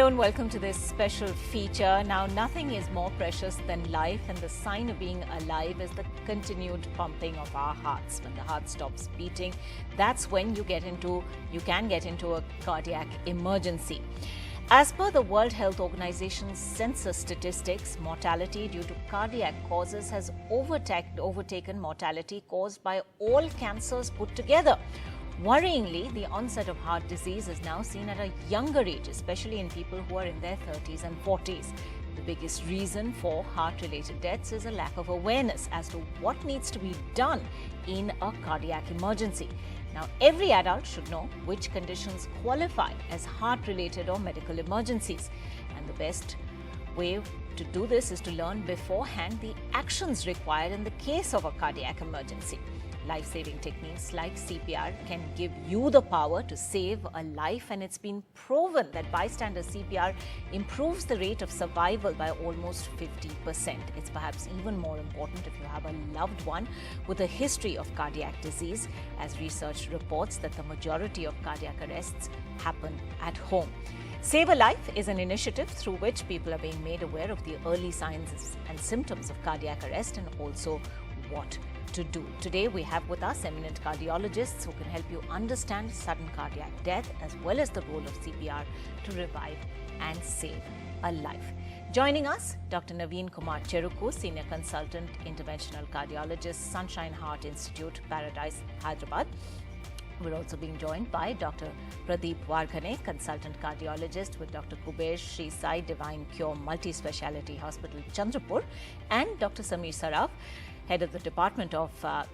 Hello and welcome to this special feature. Now, nothing is more precious than life, and the sign of being alive is the continued pumping of our hearts. When the heart stops beating, that's when you can get into a cardiac emergency. As per the World Health Organization's census statistics, mortality due to cardiac causes has overtaken mortality caused by all cancers put together. Worryingly, the onset of heart disease is now seen at a younger age, especially in people who are in their 30s and 40s. The biggest reason for heart-related deaths is a lack of awareness as to what needs to be done in a cardiac emergency. Now, every adult should know which conditions qualify as heart-related or medical emergencies. And the best way to do this is to learn beforehand the actions required in the case of a cardiac emergency. Life-saving techniques like CPR can give you the power to save a life, and it's been proven that bystander CPR improves the rate of survival by almost 50%. It's perhaps even more important if you have a loved one with a history of cardiac disease, as research reports that the majority of cardiac arrests happen at home. Save a Life is an initiative through which people are being made aware of the early signs and symptoms of cardiac arrest and also what to do. Today we have with us eminent cardiologists who can help you understand sudden cardiac death as well as the role of CPR to revive and save a life. Joining us, Dr. Naveen Kumar Cheruku, Senior Consultant, Interventional Cardiologist, Sunshine Heart Institute, Paradise, Hyderabad. We're also being joined by Dr. Pradip Warghane, Consultant Cardiologist with Dr. Kubesh Sri Sai Divine Cure Multi-Speciality Hospital, Chandrapur, and Dr. Sameer Saraf, Head of the Department of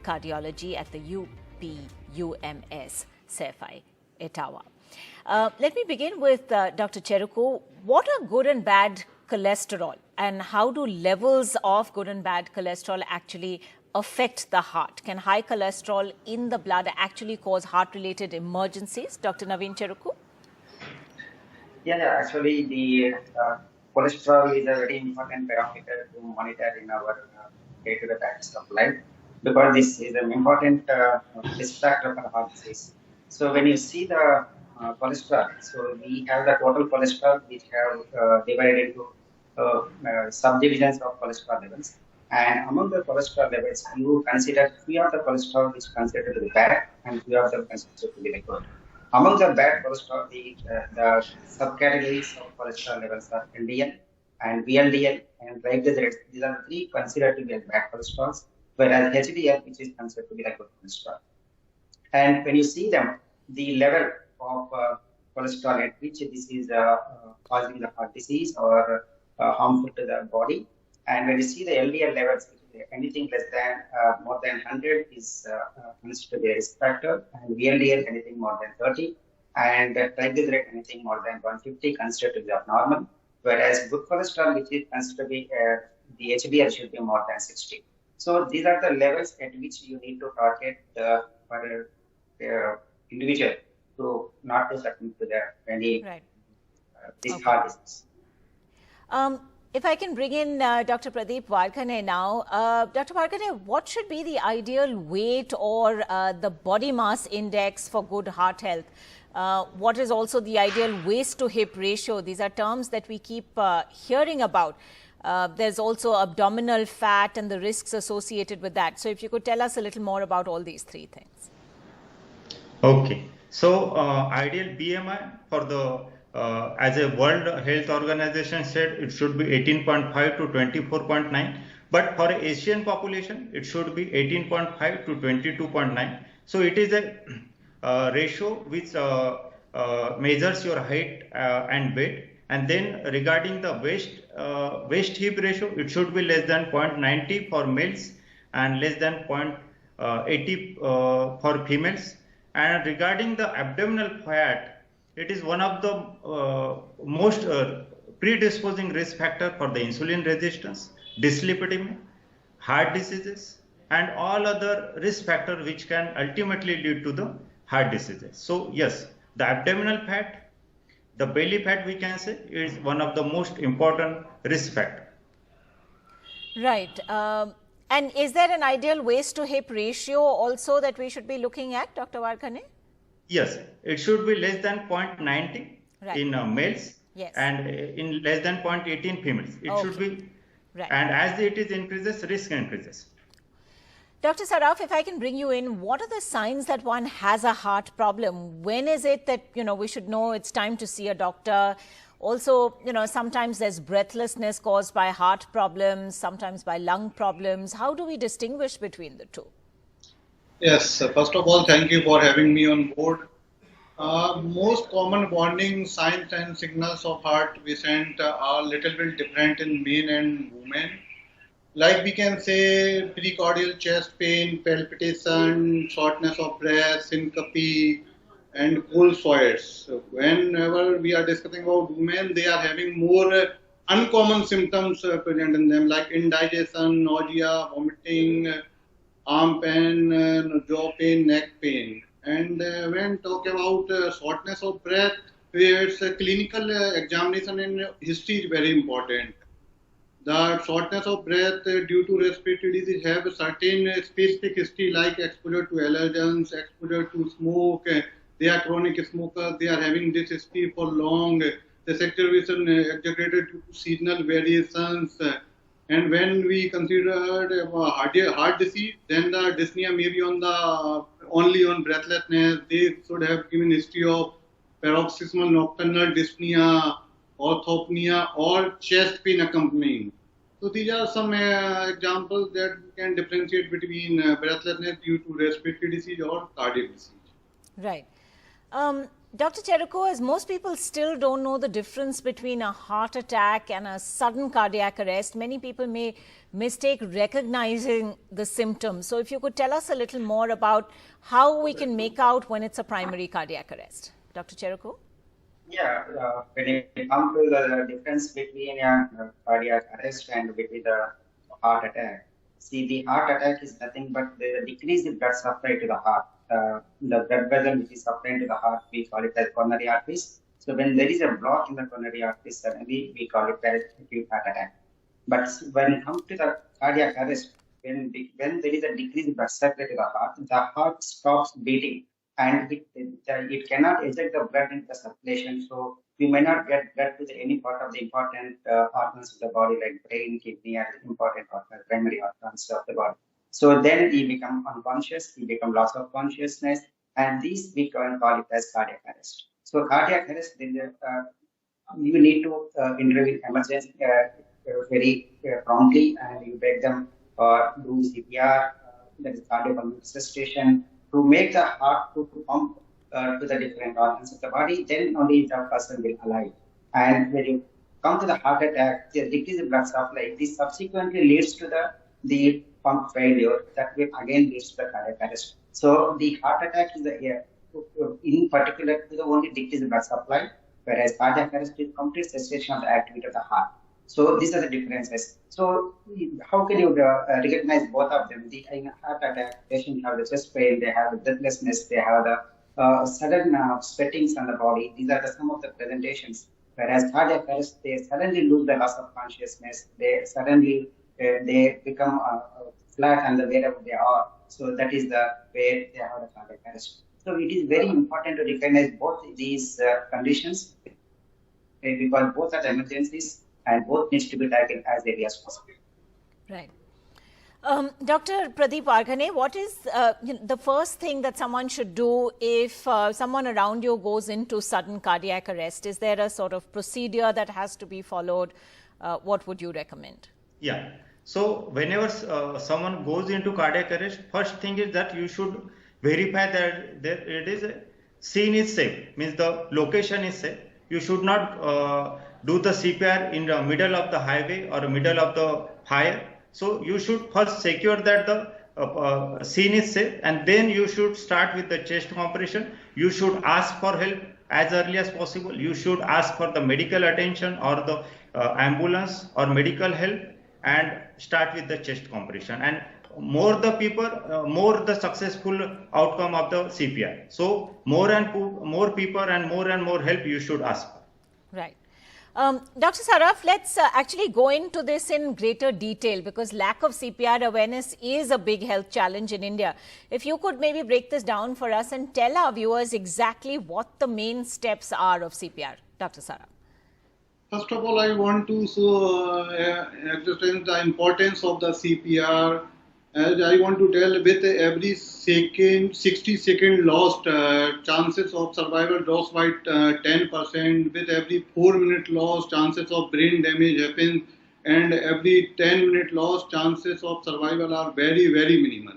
Cardiology at the UPUMS, CEFI, Etawah. Let me begin with Dr. Cheruku. What are good and bad cholesterol, and how do levels of good and bad cholesterol actually affect the heart? Can high cholesterol in the blood actually cause heart-related emergencies? Dr. Naveen Cheruku? Actually, the cholesterol is a very important parameter to monitor in our day-to-day practice of life, because this is an important risk factor for heart disease. So when you see the cholesterol, so we have the total cholesterol, which have divided into subdivisions of cholesterol levels. And among the cholesterol levels, you consider few of the cholesterol which is considered to be bad and few of them considered to be good. Among the bad cholesterol, the subcategories of cholesterol levels are LDL and VLDL and triglycerides. These are the three considered to be bad cholesterols, whereas HDL, which is considered to be good cholesterol. And when you see them, the level of cholesterol at which this is causing the heart disease or harmful to the body. And when you see the LDL levels, anything less than more than 100 is considered to be a risk factor, and VLDL anything more than 30, and triglyceride anything more than 150 considered to be abnormal. Whereas good cholesterol, which is considered to be the HDL, should be more than 60. So these are the levels at which you need to target for individual to not to succumb to any this heart disease. If I can bring in Dr. Pradip Warghane now. Dr. Warghane, what should be the ideal weight or the body mass index for good heart health? What is also the ideal waist to hip ratio? These are terms that we keep hearing about. There's also abdominal fat and the risks associated with that. So if you could tell us a little more about all these three things. Okay. So ideal BMI for the as a World Health Organization said, it should be 18.5 to 24.9. But for Asian population, it should be 18.5 to 22.9. So it is a ratio which measures your height and weight. And then regarding the waist hip ratio, it should be less than 0.90 for males and less than 0.80 for females. And regarding the abdominal fat, it is one of the most predisposing risk factor for the insulin resistance, dyslipidemia, heart diseases, and all other risk factors which can ultimately lead to the heart diseases. So yes, the abdominal fat, the belly fat, we can say, is one of the most important risk factor. Right. And is there an ideal waist to hip ratio also that we should be looking at, Dr. Warghane? Yes, it should be less than 0.90 in males Yes. and in less than 0.18 females. It should be, right. And as it is increases, risk increases. Dr. Saraf, if I can bring you in, what are the signs that one has a heart problem? When is it that, we should know it's time to see a doctor? Also, sometimes there's breathlessness caused by heart problems, sometimes by lung problems. How do we distinguish between the two? Yes, first of all, thank you for having me on board. Most common warning signs and signals of heart patient are little bit different in men and women. Like we can say precordial chest pain, palpitation, shortness of breath, syncope, and cold sweats. So whenever we are discussing about women, they are having more uncommon symptoms present in them, like indigestion, nausea, vomiting, arm pain, jaw pain, neck pain. And when talking about shortness of breath, it's a clinical examination and history is very important. The shortness of breath due to respiratory disease have a certain specific history like exposure to allergens, exposure to smoke. They are chronic smokers. They are having this history for long. The saturation exaggerated due to seasonal variations. And when we consider heart disease, then the dyspnea may be only on breathlessness. They should have given history of paroxysmal nocturnal dyspnea, orthopnea, or chest pain accompanying. So these are some examples that can differentiate between breathlessness due to respiratory disease or cardiac disease. Right. Dr. Cheruku, as most people still don't know the difference between a heart attack and a sudden cardiac arrest, many people may mistake recognizing the symptoms. So if you could tell us a little more about how we can make out when it's a primary cardiac arrest. Dr. Cheruku? Yeah, when it comes to the difference between a cardiac arrest and between the heart attack, see, the heart attack is nothing but the decrease in blood supply to the heart. The blood vessel which is supplying to the heart, we call it as coronary arteries. So when there is a block in the coronary arteries, suddenly we call it as acute heart attack. But when it comes to the cardiac arrest, when there is a decrease in blood supply to the heart stops beating, and it cannot eject the blood into the circulation. So we may not get blood to any part of the important organs of the body, like brain, kidney, and important organs, primary organs of the body. So then we become unconscious, we become loss of consciousness, and these we can call it as cardiac arrest. So cardiac arrest, then you need to intervene emergency very promptly, and you beg them do CPR, that is cardiopulmonary resuscitation, to make the heart to pump to the different organs of the body. Then only the person will alive. And when you come to the heart attack, the decrease in blood supply, this subsequently leads to the pump failure, that will again leads to the cardiac arrest. So the heart attack is in particular to the only decrease in blood supply, whereas cardiac arrest is complete cessation of the activity of the heart. So these are the differences. So how can you recognize both of them? In heart attack, patients have the chest pain, they have the breathlessness, they have the sudden sweatings on the body. These are some of the presentations. Whereas cardiac arrest, they suddenly lose the loss of consciousness. They suddenly they become flat and wherever they are. So that is the way they have the cardiac arrest. So it is very important to recognize both these conditions because both are emergencies and both needs to be tackled as early as possible. Right. Dr. Pradip Warghane, what is the first thing that someone should do if someone around you goes into sudden cardiac arrest? Is there a sort of procedure that has to be followed? What would you recommend? Yeah. So whenever someone goes into cardiac arrest, first thing is that you should verify that it is scene is safe, means the location is safe. You should not do the CPR in the middle of the highway or middle of the fire. So you should first secure that the scene is safe, and then you should start with the chest compression. You should ask for help as early as possible. You should ask for the medical attention or the ambulance or medical help and start with the chest compression. And more the people, more the successful outcome of the CPR. So more people and more help you should ask for. Right. Dr. Saraf, let's actually go into this in greater detail because lack of CPR awareness is a big health challenge in India. If you could maybe break this down for us and tell our viewers exactly what the main steps are of CPR, Dr. Saraf. First of all, I want to explain the importance of the CPR. As I want to tell, with every second, 60-second lost, chances of survival drops by 10%. With every 4-minute loss, chances of brain damage happen, and every 10-minute loss, chances of survival are very, very minimal.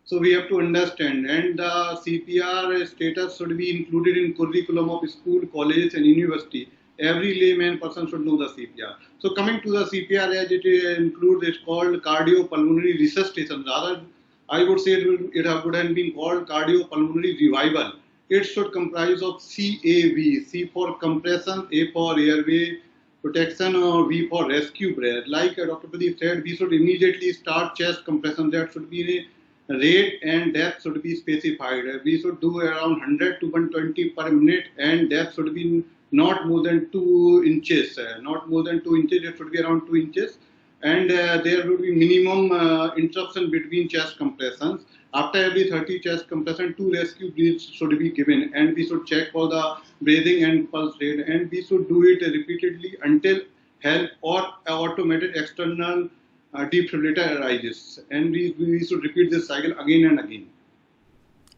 So we have to understand, and the CPR status should be included in curriculum of school, colleges, and university. Every layman person should know the CPR. So coming to the CPR, as it includes, it's called cardiopulmonary resuscitation. Rather, I would say would have been called cardiopulmonary revival. It should comprise of CAV, C for compression, A for airway protection, or V for rescue breath. Like Dr. Pradip said, we should immediately start chest compression. That should be rate, and depth should be specified. We should do around 100 to 120 per minute, and depth should be not more than 2 inches. Not more than 2 inches, it should be around 2 inches. And there will be minimum interruption between chest compressions. After every 30 chest compression, 2 rescue breaths should be given, and we should check for the breathing and pulse rate, and we should do it repeatedly until help or automated external defibrillator arises, and we should repeat this cycle again and again.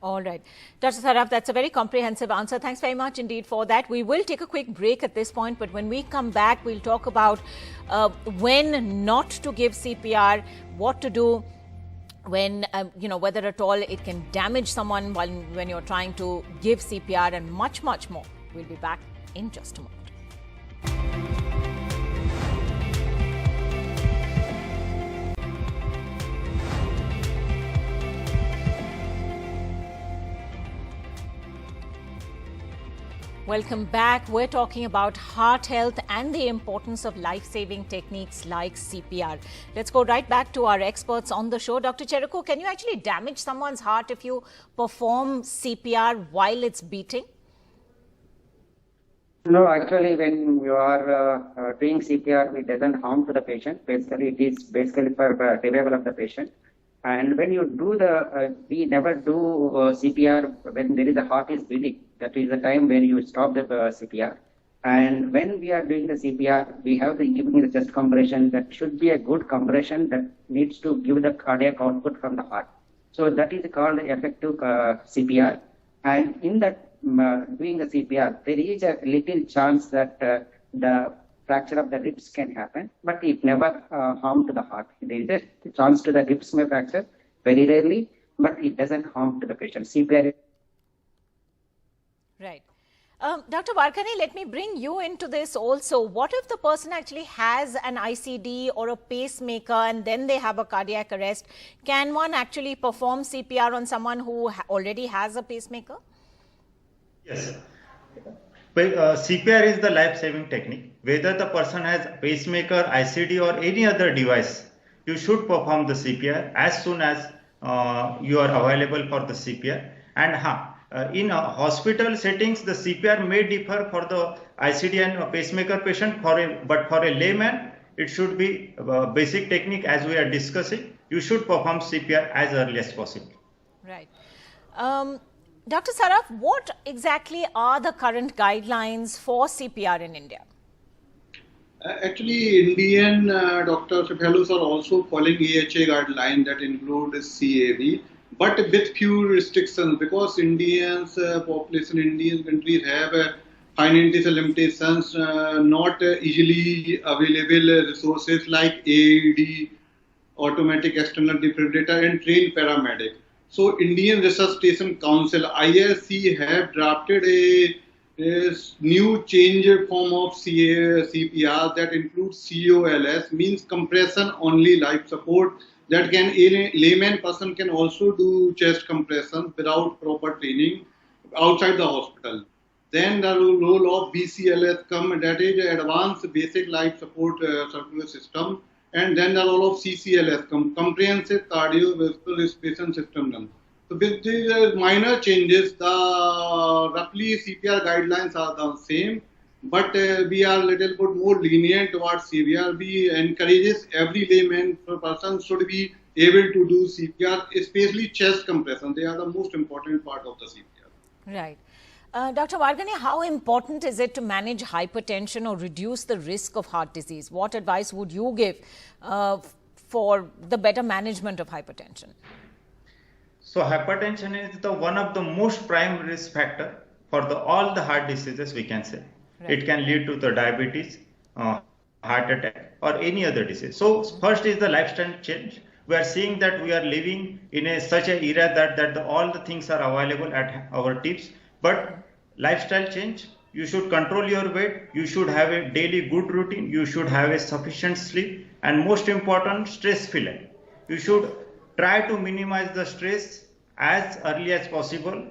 All right. Dr. Saraf, that's a very comprehensive answer. Thanks very much indeed for that. We will take a quick break at this point, but when we come back, we'll talk about when not to give CPR, what to do when, whether at all it can damage someone when you're trying to give CPR, and much, much more. We'll be back in just a moment. Welcome back. We're talking about heart health and the importance of life-saving techniques like CPR. Let's go right back to our experts on the show. Dr. Cheruku, can you actually damage someone's heart if you perform CPR while it's beating? No, actually, when you are doing CPR, it doesn't harm to the patient. Basically, it is basically for survival of the patient. And when you do we never do CPR when there is a heart is beating. That is the time where you stop the CPR. And when we are doing the CPR, we have the giving the chest compression. That should be a good compression that needs to give the cardiac output from the heart. So that is called effective CPR. And in that doing the CPR, there is a little chance that the fracture of the ribs can happen, but it never harm to the heart. There is a chance to the ribs may fracture, very rarely, but it doesn't harm to the patient. CPR. Right. Dr. Warghane, let me bring you into this also. What if the person actually has an ICD or a pacemaker and then they have a cardiac arrest? Can one actually perform CPR on someone who already has a pacemaker? Yes. CPR is the life-saving technique. Whether the person has pacemaker, ICD or any other device, you should perform the CPR as soon as you are available for the CPR. And in hospital settings, the CPR may differ for the ICD and pacemaker patient, but for a layman, it should be basic technique as we are discussing. You should perform CPR as early as possible. Right. Dr. Saraf, what exactly are the current guidelines for CPR in India? Actually, Indian doctors, fellows are also following AHA guidelines that include CAV, but with few restrictions because Indian countries have financial limitations, not easily available resources like AED, automatic external defibrillator, and trained paramedic. So, Indian Resuscitation Council (IRC) have drafted a new change form of CPR that includes COLS, means compression only life support. That can a layman person can also do chest compression without proper training outside the hospital. Then the role of BCLS come, that is advanced basic life support circulatory system. And then the role of CCLS, comprehensive cardiovascular respiration system. So with these minor changes, the roughly CPR guidelines are the same, but we are a little bit more lenient towards CPR. We encourages every layman person should be able to do CPR, especially chest compression. They are the most important part of the CPR. Right. Dr. Warghane, how important is it to manage hypertension or reduce the risk of heart disease? What advice would you give for the better management of hypertension? So hypertension is one of the most prime risk factor for all the heart diseases, we can say. Right. It can lead to the diabetes, heart attack, or any other disease. So first is the lifestyle change. We are seeing that we are living in such an era that all the things are available at our tips. But lifestyle change, you should control your weight, you should have a daily good routine, you should have a sufficient sleep, and most important, stress-free life. You should try to minimize the stress as early as possible,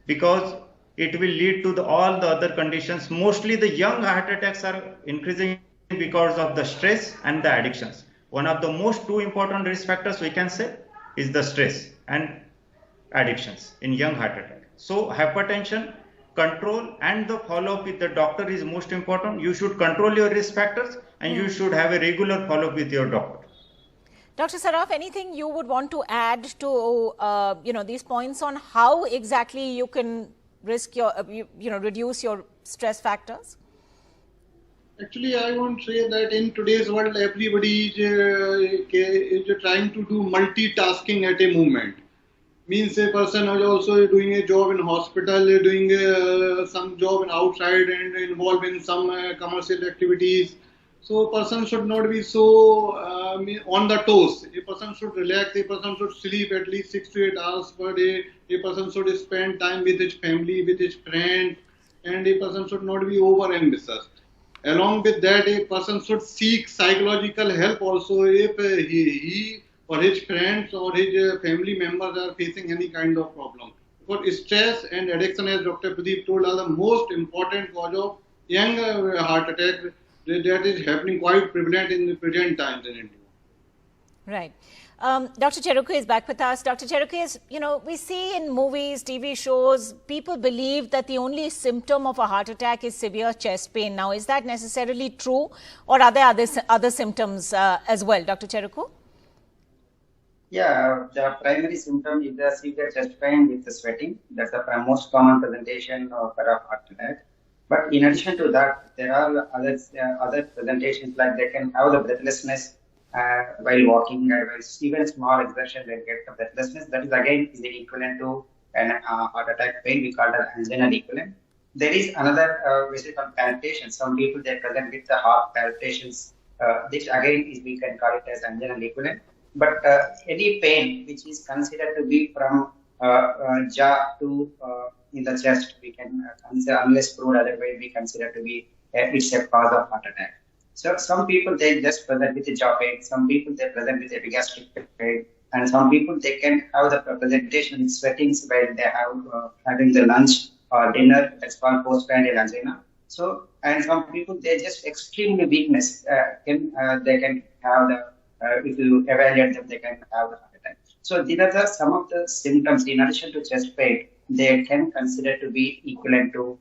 because it will lead to all the other conditions. Mostly the young heart attacks are increasing because of the stress and the addictions. One of the most two important risk factors, we can say, is the stress and addictions in young heart attack. So hypertension control and the follow-up with the doctor is most important. You should control your risk factors and you should have a regular follow-up with your doctor. Dr. Saraf, anything you would want to add to these points on how exactly you can risk your reduce your stress factors? Actually, I want to say that in today's world, everybody is trying to do multitasking at a moment. Means a person is also doing a job in hospital, doing some job outside and involved in some commercial activities. So a person should not be so on the toes. A person should relax, a person should sleep at least 6 to 8 hours per day. A person should spend time with his family, with his friends, and a person should not be over-ambitious. Along with that, a person should seek psychological help also if he or his friends or his family members are facing any kind of problem. Because stress and addiction, as Dr. Pradip told, are the most important cause of young heart attack that is happening quite prevalent in the present times in India. Right. Dr. Cheruku is back with us. Dr. Cheruku, is, we see in movies, TV shows, people believe that the only symptom of a heart attack is severe chest pain. Now, is that necessarily true, or are there other symptoms as well, Dr. Cheruku? Yeah, the primary symptom is the severe chest pain with the sweating. That's the most common presentation of a heart attack. But in addition to that, there are other presentations, like they can have the breathlessness while walking, even small exertion, they get the breathlessness. That is again is the equivalent to an heart attack pain. We call it angina equivalent. There is another basically palpitation. Some people they present with the heart palpitations, which again is we can call it as angina equivalent. But any pain which is considered to be from jaw to in the chest, we can consider, unless proved otherwise, we consider to be it's a cause of heart attack. So some people they just present with a jaw pain, some people they present with epigastric pain, and some people they can have the presentation with sweatings while they have having the lunch or dinner. That's called postprandial angina. So, and some people they just extremely weakness. They can have the if you evaluate them, they can have the heart attack. So these are some of the symptoms. In addition to chest pain, they can consider to be equivalent to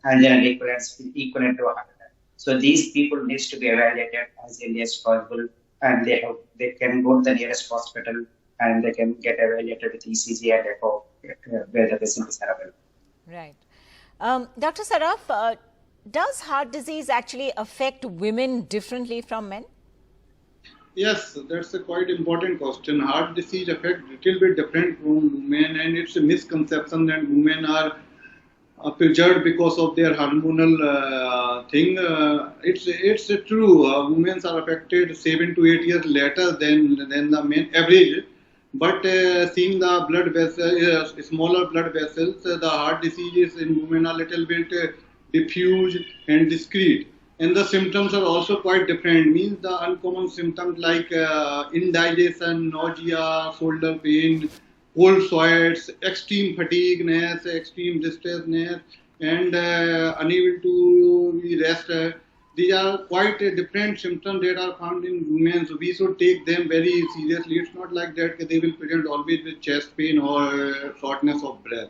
angina equivalent to a heart attack. So these people needs to be evaluated as early as possible, and they can go to the nearest hospital and they can get evaluated with ECG and echo where the facilities are available. Right. Dr. Saraf, does heart disease actually affect women differently from men? Yes, that's a quite important question. Heart disease affects a little bit different from women, and it's a misconception that women are preserved because of their hormonal thing. It's true. Women are affected 7 to 8 years later than the men average. But seeing the blood vessels, smaller blood vessels, the heart diseases in women are a little bit diffuse and discrete. And the symptoms are also quite different. Means the uncommon symptoms like indigestion, nausea, shoulder pain, cold sweats, extreme fatigueness, extreme distressedness, and unable to rest. These are quite different symptoms that are found in women. So we should take them very seriously. It's not like that they will present always with chest pain or shortness of breath.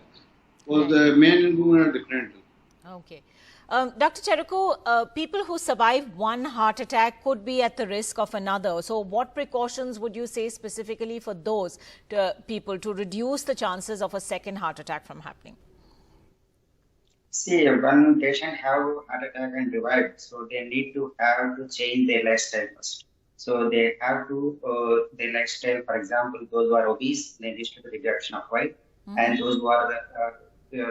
Because the men and women are different. Okay. Dr. Cheruku, people who survive one heart attack could be at the risk of another. So what precautions would you say specifically for those people to reduce the chances of a second heart attack from happening? See, when patient have heart attack and revive, so they need to have to change their lifestyle first. So they have to their lifestyle. For example, those who are obese, they need to be reduction of weight, and those who are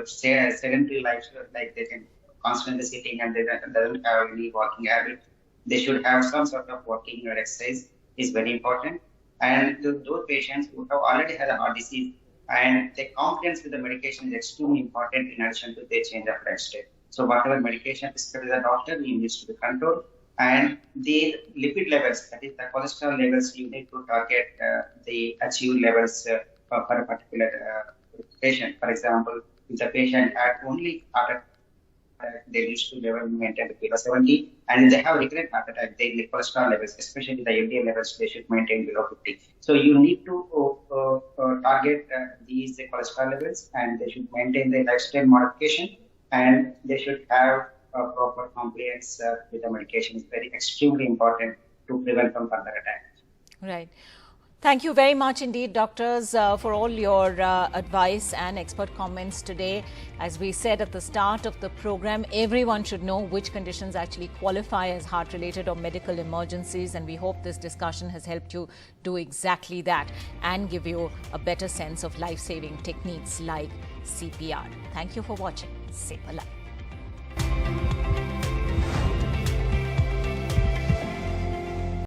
say sedentary lifestyle, like they can constantly sitting and they doesn't have any walking habit, they should have some sort of walking or exercise is very important. And those patients who have already had a heart disease and the confidence with the medication is extremely important in addition to their change of lifestyle. So whatever medication prescribed by the doctor, you needs to be controlled. And the lipid levels, that is the cholesterol levels, you need to target the achieved levels for a particular patient. For example, if the patient had only heart attack, they need to level maintain below 70, and if they have recurrent heart attack, they need cholesterol levels, especially the LDL levels, they should maintain below 50. So you need to target these cholesterol levels, and they should maintain the lifestyle modification, and they should have proper compliance with the medication. Is very extremely important to prevent from further attacks. Right. Thank you very much indeed, doctors, for all your advice and expert comments today. As we said at the start of the program, everyone should know which conditions actually qualify as heart-related or medical emergencies, and we hope this discussion has helped you do exactly that and give you a better sense of life-saving techniques like CPR. Thank you for watching. Save a Life.